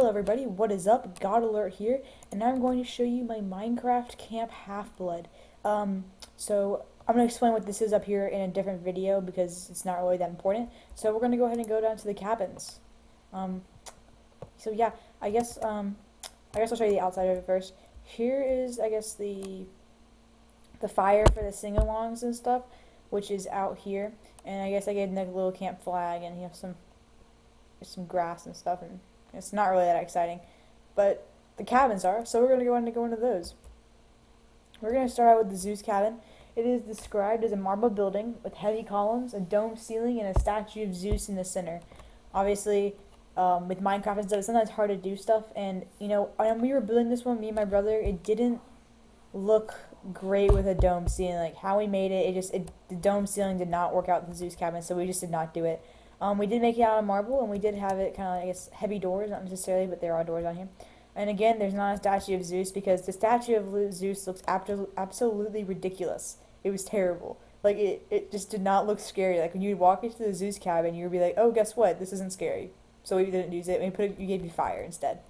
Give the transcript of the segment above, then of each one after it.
Hello everybody, what is up? God Alert here, and now I'm going to show you my Minecraft Camp Half-Blood. So I'm going to explain what this is up here in a different video because it's not really that important. So we're going to go ahead and go down to the cabins. Um, so yeah, I guess I'll show you the outside of it first. Here is, I guess, the fire for the sing-alongs and stuff, which is out here. And I guess I gave like a little camp flag, and you have some grass and stuff, and it's not really that exciting, but the cabins are, so we're going to go into those. We're going to start out with the Zeus cabin. It is described as a marble building with heavy columns, a domed ceiling, and a statue of Zeus in the center. Obviously, with Minecraft and stuff, it's sometimes hard to do stuff, and, you know, when we were building this one, me and my brother, it didn't look great with a dome ceiling. Like, how we made it, the dome ceiling did not work out with the Zeus cabin, so we just did not do it. We did make it out of marble, and we did have it kind of, I guess, heavy doors, not necessarily, but there are doors on here. And again, there's not a statue of Zeus because the statue of Zeus looks absolutely ridiculous. It was terrible. Like, it just did not look scary. Like, when you'd walk into the Zeus cabin, you would be like, oh, guess what? This isn't scary. So we didn't use it. We gave you fire instead.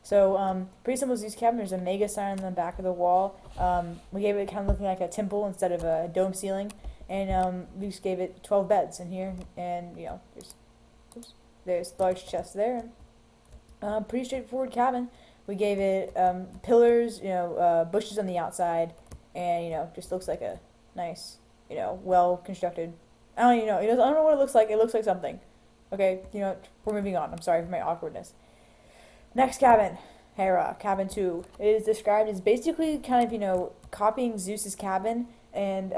So, pretty simple Zeus cabin. There's a mega sign on the back of the wall. We gave it kind of looking like a temple instead of a dome ceiling. And we just gave it 12 beds in here, and you know, there's large chests there. Pretty straightforward cabin. We gave it pillars, you know, bushes on the outside, and you know, just looks like a nice, you know, well constructed. I don't, you know, I don't know what it looks like. It looks like something. Okay, you know, we're moving on. I'm sorry for my awkwardness. Next cabin, Hera, cabin 2. It is described as basically kind of, you know, copying Zeus's cabin, and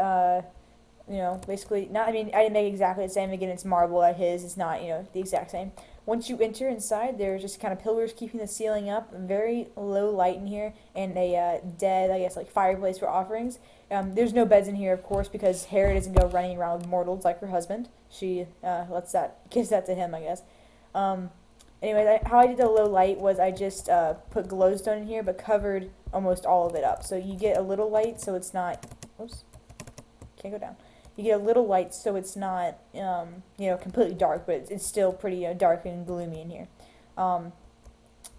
you know, basically, not, I mean, I didn't make exactly the same. Again, it's marble at his. It's not, you know, the exact same. Once you enter inside, there's just kind of pillars keeping the ceiling up, very low light in here, and a dead, I guess, like fireplace for offerings. There's no beds in here, of course, because Hera doesn't go running around with mortals like her husband. She gives that to him, I guess. Anyway, how I did the low light was I just put glowstone in here, but covered almost all of it up. So you get a little light, so it's not, oops, can't go down. You get a little light, so it's not, you know, completely dark, but it's still pretty dark and gloomy in here.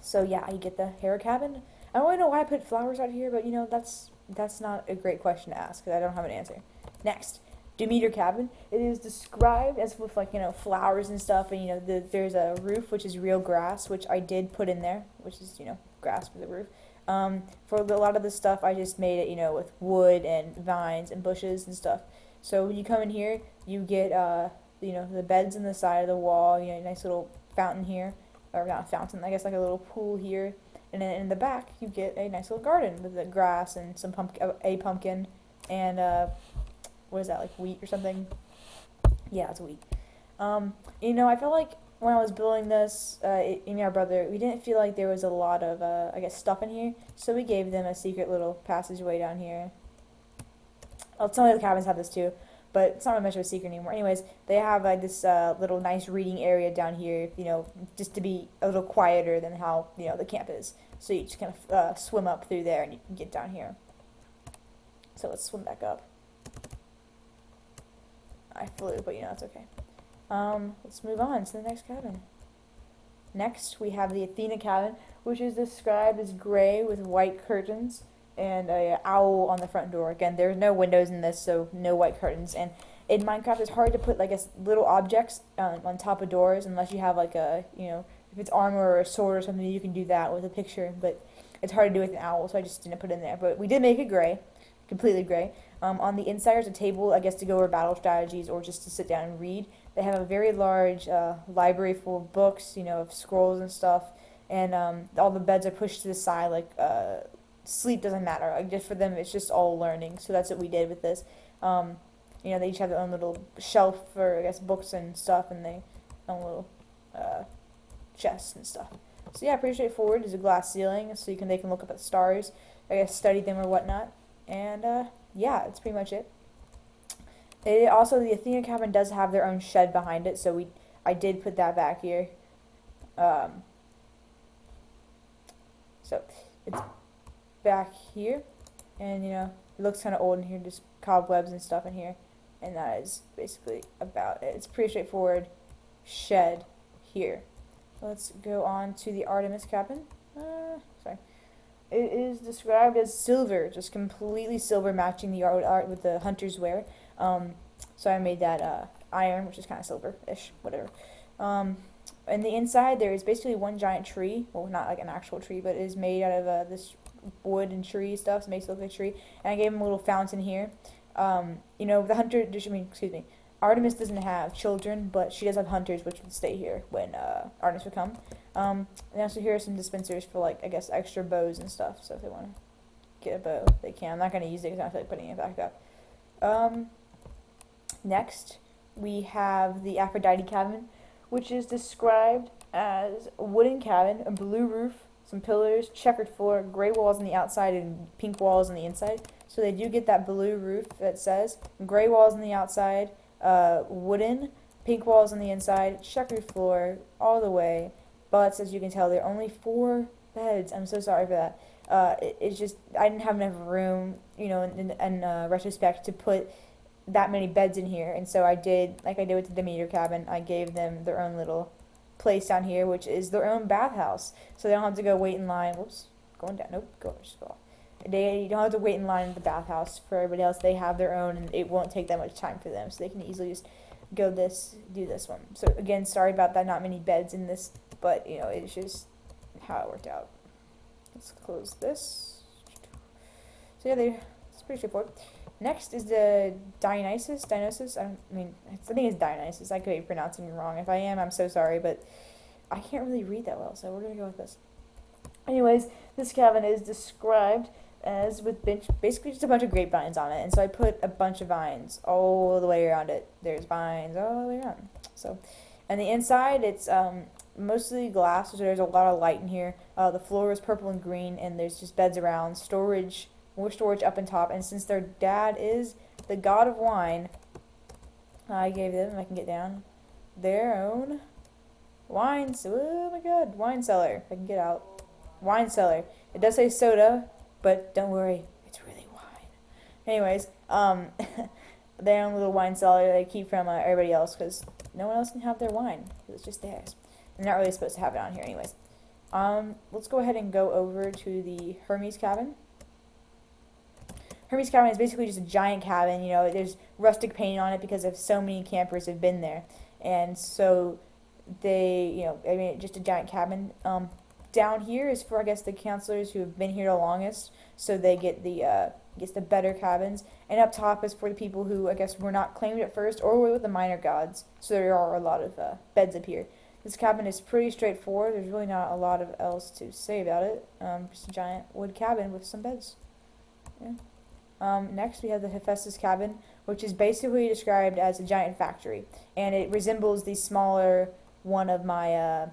So yeah, you get the Hera cabin. I don't really know why I put flowers out here, but you know, that's not a great question to ask because I don't have an answer. Next, Demeter cabin. It is described as with, like, you know, flowers and stuff, and you know, there's a roof which is real grass, which I did put in there, which is, you know, grass for the roof. For a lot of the stuff, I just made it, you know, with wood and vines and bushes and stuff. So when you come in here, you get, you know, the beds in the side of the wall, you know, nice little fountain here, or not a fountain, I guess like a little pool here, and then in the back, you get a nice little garden with the grass and some pumpkin, and, what is that, like wheat or something? Yeah, it's wheat. You know, I felt like when I was building this, me and our brother, we didn't feel like there was a lot of, I guess, stuff in here, so we gave them a secret little passageway down here. Well, some of the cabins have this too, but it's not really much of a secret anymore. Anyways, they have like this little nice reading area down here, you know, just to be a little quieter than how, you know, the camp is. So you just kind of swim up through there and you can get down here. So let's swim back up. I flew, but you know, it's okay. Let's move on to the next cabin. Next, we have the Athena cabin, which is described as gray with white curtains and a owl on the front door. Again, there's no windows in this, so no white curtains. And in Minecraft, it's hard to put like little objects on top of doors unless you have like a, you know, if it's armor or a sword or something, you can do that with a picture. But it's hard to do with an owl, so I just didn't put it in there. But we did make it gray, completely gray. On the inside is a table, I guess, to go over battle strategies or just to sit down and read. They have a very large library full of books, you know, of scrolls and stuff. And all the beds are pushed to the side, like sleep doesn't matter. Like, just for them, it's just all learning. So that's what we did with this. You know, they each have their own little shelf for, I guess, books and stuff, and they own little chests and stuff. So yeah, pretty straightforward. There's a glass ceiling, so they can look up at the stars, I guess, study them or whatnot. And yeah, that's pretty much it. Also, the Athena cabin does have their own shed behind it, so I did put that back here. So it's back here, and you know, it looks kind of old in here, just cobwebs and stuff in here, and that is basically about it. It's pretty straightforward shed here. let's go on to the Artemis cabin. Sorry. It is described as silver, just completely silver, matching the art with the hunter's wear. So I made that iron, which is kind of silver-ish, whatever. In the inside, there is basically one giant tree. Well, not like an actual tree, but it is made out of this wood and tree stuff. So it makes it look like a tree. And I gave him a little fountain here. The hunter, excuse me, Artemis doesn't have children, but she does have hunters, which would stay here when Artemis would come. And also here are some dispensers for, like, I guess, extra bows and stuff. So if they want to get a bow, they can. I'm not going to use it because I feel like putting it back up. Next, we have the Aphrodite cabin, which is described as a wooden cabin, a blue roof, some pillars, checkered floor, gray walls on the outside, and pink walls on the inside. So they do get that blue roof that says gray walls on the outside, wooden, pink walls on the inside, checkered floor all the way. But as you can tell, there are only 4 beds. I'm so sorry for that. It's just I didn't have enough room, in retrospect, to put that many beds in here, and so I did like I did with the Demeter cabin. I gave them their own little place down here, which is their own bathhouse, so they don't have to go wait in line. Whoops, going down. Nope, just go off. They don't have to wait in line at the bathhouse for everybody else. They have their own, and it won't take that much time for them, so they can easily just do this one. So again, sorry about that. Not many beds in this, but it's just how it worked out. Let's close this. So yeah, it's pretty straightforward. Next is the Dionysus. I think it's Dionysus. I could be pronouncing it wrong. If I am, I'm so sorry, but I can't really read that well, so we're going to go with this. Anyways, this cabin is described as with basically just a bunch of grapevines on it, and so I put a bunch of vines all the way around it. There's vines all the way around. So, and the inside, it's mostly glass, so there's a lot of light in here. The floor is purple and green, and there's just beds around, more storage up on top, and since their dad is the god of wine, I gave them, if I can get down, their own wine cellar, if I can get out. Wine cellar. It does say soda, but don't worry, it's really wine. Anyways, their own little wine cellar they keep from everybody else, because no one else can have their wine, it's just theirs. They're not really supposed to have it on here anyways. Let's go ahead and go over to the Hermes cabin. Hermes cabin is basically just a giant cabin. There's rustic paint on it because of so many campers have been there, and so they, just a giant cabin. Down here is for, I guess, the counselors who have been here the longest, so they get the better cabins. And up top is for the people who, I guess, were not claimed at first or were with the minor gods. So there are a lot of beds up here. This cabin is pretty straightforward. There's really not a lot of else to say about it. Just a giant wood cabin with some beds. Yeah. Next, we have the Hephaestus cabin, which is basically described as a giant factory, and it resembles the smaller one of my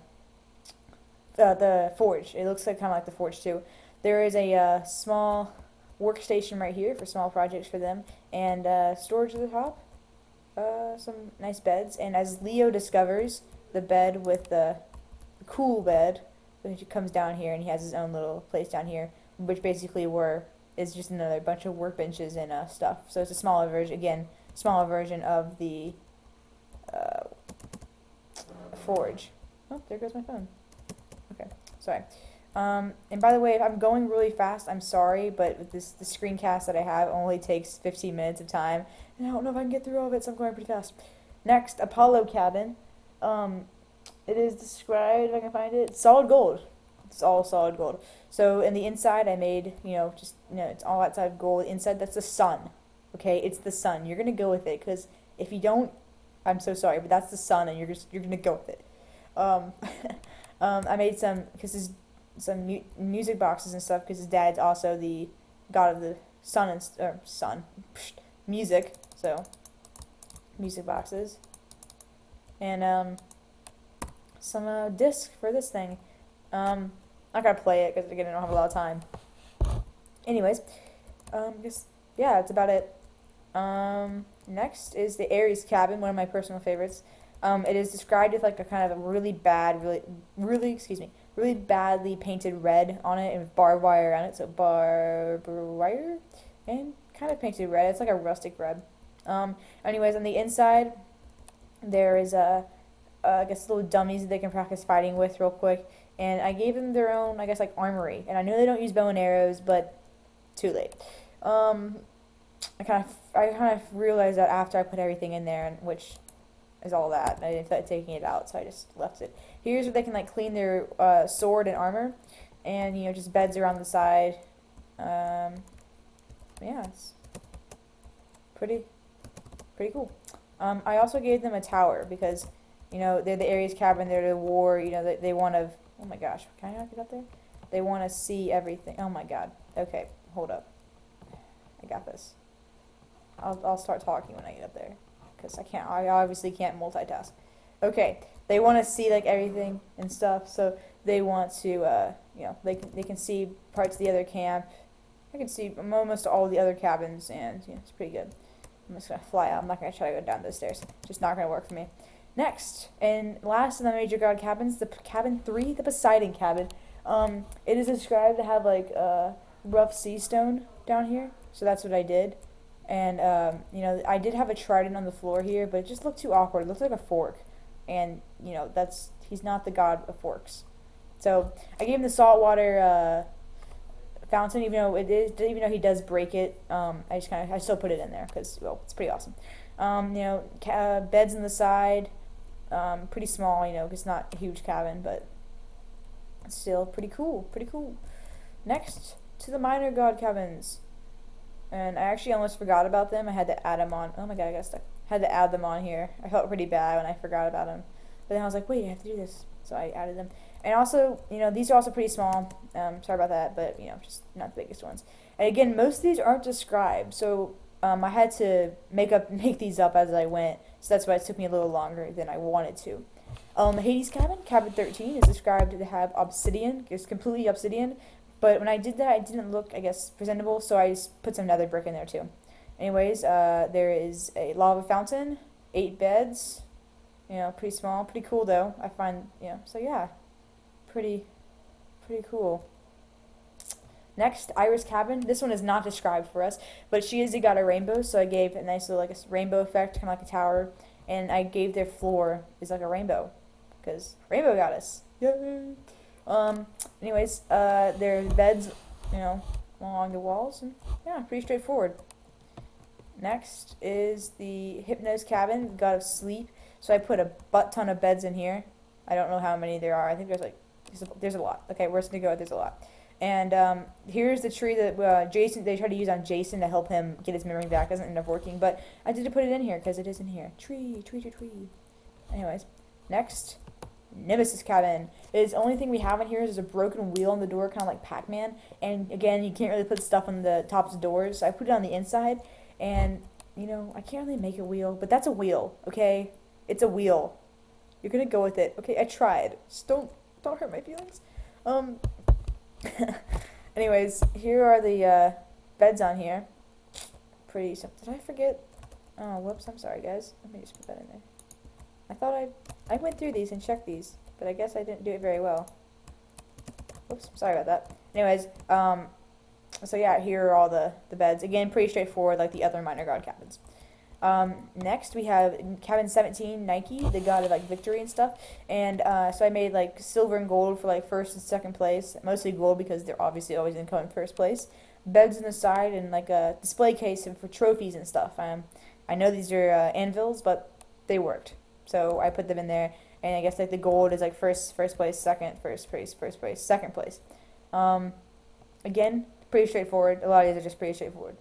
the forge. It looks like kind of like the forge too. There is a small workstation right here for small projects for them, and storage at the top. Some nice beds, and as Leo discovers, the bed with the cool bed, which comes down here, and he has his own little place down here, which basically is just another bunch of workbenches and stuff. So it's a smaller version of the forge. Oh, there goes my phone. Okay, sorry. And by the way, if I'm going really fast, I'm sorry, but with the screencast that I have only takes 15 minutes of time, and I don't know if I can get through all of it, so I'm going pretty fast. Next, Apollo cabin. It is described, if I can find it, solid gold. It's all solid gold. So in the inside, I made, it's all outside gold. Inside, that's the sun. Okay, it's the sun. You're gonna go with it, because if you don't, I'm so sorry, but that's the sun, and you're gonna go with it. I made some music boxes and stuff, because his dad's also the god of the music. So music boxes, and some disc for this thing. I'm not gonna play it because again I don't have a lot of time. Anyways, that's about it. Next is the Ares cabin, one of my personal favorites. It is described with like a kind of a really badly painted red on it and with barbed wire around it. So barbed wire and kind of painted red. It's like a rustic red. Anyways, on the inside there is a I guess little dummies that they can practice fighting with real quick. And I gave them their own, I guess, like armory. And I know they don't use bow and arrows, but too late. Um, I kind of realized that after I put everything in there, and which is all that. I didn't feel like taking it out, so I just left it. Here's where they can like clean their sword and armor, and just beds around the side. Yeah, it's pretty cool. I also gave them a tower because they're the Ares cabin. They're the war. They want to. Oh my gosh, can I not get up there? They want to see everything. Oh my god. Okay, hold up. I got this. I'll start talking when I get up there, because I obviously can't multitask. Okay, they want to see like everything and stuff, so they want to they can see parts of the other camp. I can see almost all the other cabins, and it's pretty good. I'm just gonna fly out. I'm not gonna try to go down those stairs. Just not gonna work for me. Next and last in the major god cabins, the cabin 3, the Poseidon cabin. It is described to have like rough sea stone down here, so that's what I did. And I did have a trident on the floor here, but it just looked too awkward. It looked like a fork, and he's not the god of forks. So I gave him the saltwater fountain, even though he does break it. I still put it in there because it's pretty awesome. Beds on the side, pretty small. It's not a huge cabin, but it's still pretty cool. Pretty cool. Next to the minor god cabins. And I actually almost forgot about them. I had to add them on. Oh my god, I got stuck. Had to add them on here. I felt pretty bad when I forgot about them. But then I was like, wait, I have to do this. So I added them. And also, these are also pretty small. Sorry about that, but, just not the biggest ones. And again, most of these aren't described. So I had to make these up as I went. So that's why it took me a little longer than I wanted to. Hades cabin, cabin 13, is described to have obsidian. It's completely obsidian. But when I did that, it didn't look, I guess, presentable, so I just put some nether brick in there, too. Anyways, there is a lava fountain, 8 beds, pretty small, pretty cool, though, I find, so yeah, pretty cool. Next, Iris cabin. This one is not described for us, but she is the god of rainbow, so I gave a nice little, like, a rainbow effect, kind of like a tower, and I gave their floor is like a rainbow, because rainbow goddess. Yay! Anyways, there's beds, along the walls, and yeah, pretty straightforward. Next is the Hypnos cabin, god of sleep. So I put a butt ton of beds in here. I don't know how many there are. I think there's a lot. Okay, we're just gonna go with there's a lot. And here's the tree that they tried to use on Jason to help him get his memory back. Doesn't end up working, but I did put it in here because it is in here. Tree. Anyways, next. Nemesis cabin. The only thing we have in here is a broken wheel on the door, kind of like Pac-Man. And again, you can't really put stuff on the tops of doors, so I put it on the inside. And I can't really make a wheel, but that's a wheel, okay? It's a wheel. You're gonna go with it, okay? I tried. Just don't hurt my feelings. Anyways, here are the beds on here. Pretty simple. Did I forget? Oh, whoops. I'm sorry, guys. Let me just put that in there. I thought I went through these and checked these, but I guess I didn't do it very well. Oops, sorry about that. Anyways, so yeah, here are all the beds. Again, pretty straightforward, like the other minor god cabins. Next, we have cabin 17, Nike, the god of like victory and stuff. And so I made like silver and gold for like first and second place, mostly gold because they're obviously always going to come in first place. Beds on the side and like a display case for trophies and stuff. I know these are anvils, but they worked. So I put them in there, and I guess like the gold is like first place, second place, second place. Again, pretty straightforward. A lot of these are just pretty straightforward.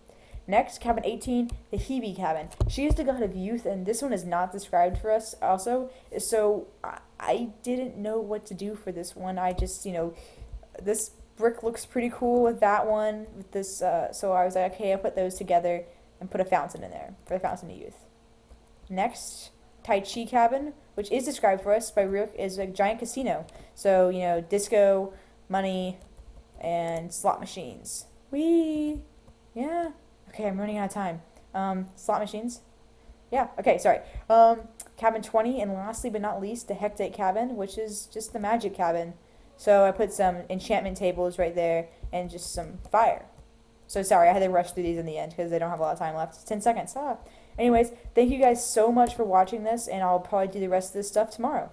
Next, cabin 18, the Hebe cabin. She is the god of youth, and this one is not described for us also. So I didn't know what to do for this one. I just, this brick looks pretty cool with that one, with this, so I was like, okay, I'll put those together and put a fountain in there for the fountain of youth. Next, Tai Chi cabin, which is described for us by Rook, is a giant casino. So, disco, money, and slot machines. Whee! Yeah. Okay, I'm running out of time. Slot machines. Yeah, okay, sorry. Cabin 20, and lastly but not least, the Hecate cabin, which is just the magic cabin. So I put some enchantment tables right there, and just some fire. So sorry, I had to rush through these in the end, because I don't have a lot of time left. 10 seconds. Anyways, thank you guys so much for watching this, and I'll probably do the rest of this stuff tomorrow.